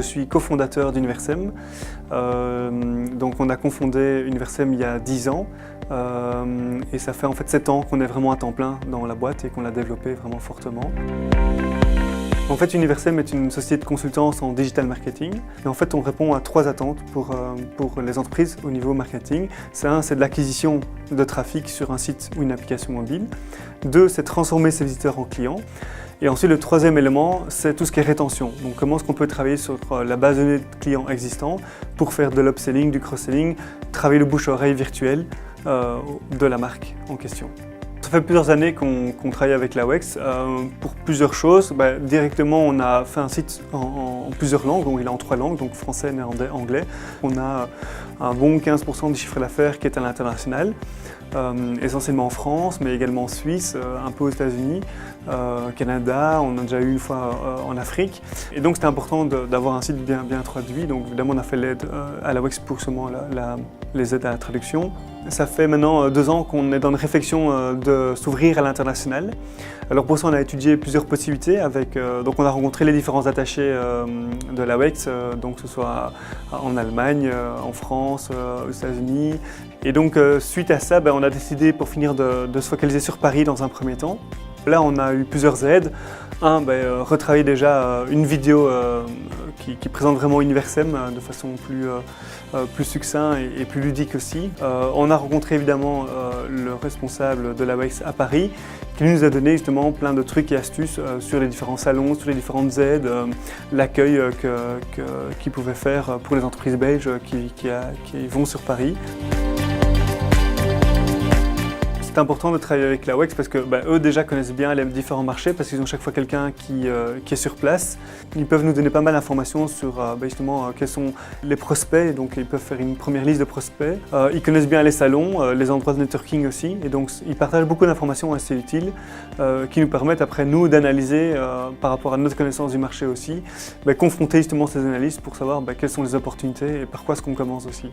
suis cofondateur d'Universem. Donc on a cofondé Universem il y a 10 ans et ça fait en fait 7 ans qu'on est vraiment à temps plein dans la boîte et qu'on l'a développé vraiment fortement. En fait, Universem est une société de consultance en digital marketing. Et en fait, on répond à 3 attentes pour les entreprises au niveau marketing. C'est de l'acquisition de trafic sur un site ou une application mobile. 2, c'est transformer ses visiteurs en clients. Et ensuite, le 3e élément, c'est tout ce qui est rétention. Donc, comment est-ce qu'on peut travailler sur la base de données de clients existants pour faire de l'upselling, du cross-selling, travailler le bouche-oreille virtuel de la marque en question. Ça fait plusieurs années qu'on travaille avec la WEX pour plusieurs choses. Directement, on a fait un site en plusieurs langues, donc il est en 3 langues, donc français, néerlandais, anglais. On a un bon 15% du chiffre d'affaires qui est à l'international, essentiellement en France, mais également en Suisse, un peu aux États-Unis, Canada, on a déjà eu une fois en Afrique. Et donc c'était important d'avoir un site bien traduit, donc évidemment on a fait l'aide à la WEX pour seulement les aides à la traduction. Ça fait maintenant 2 ans qu'on est dans une réflexion de s'ouvrir à l'international. Alors pour ça, on a étudié plusieurs possibilités. Donc on a rencontré les différents attachés de la WEX, donc que ce soit en Allemagne, en France, aux États-Unis. Et donc suite à ça, on a décidé pour finir de se focaliser sur Paris dans un premier temps. Là, on a eu plusieurs aides. Retravailler déjà une vidéo qui présente vraiment Universem de façon plus succinct et plus ludique aussi. On a rencontré évidemment le responsable de la WEX à Paris qui nous a donné justement plein de trucs et astuces sur les différents salons, sur les différentes aides, l'accueil qu'ils pouvaient faire pour les entreprises belges qui vont sur Paris. C'est important de travailler avec la WEX parce que eux déjà connaissent bien les différents marchés parce qu'ils ont chaque fois quelqu'un qui est sur place. Ils peuvent nous donner pas mal d'informations sur justement quels sont les prospects, donc ils peuvent faire une première liste de prospects. Ils connaissent bien les salons, les endroits de networking aussi et donc ils partagent beaucoup d'informations assez utiles qui nous permettent après nous d'analyser par rapport à notre connaissance du marché aussi, confronter justement ces analyses pour savoir quelles sont les opportunités et par quoi est-ce qu'on commence aussi.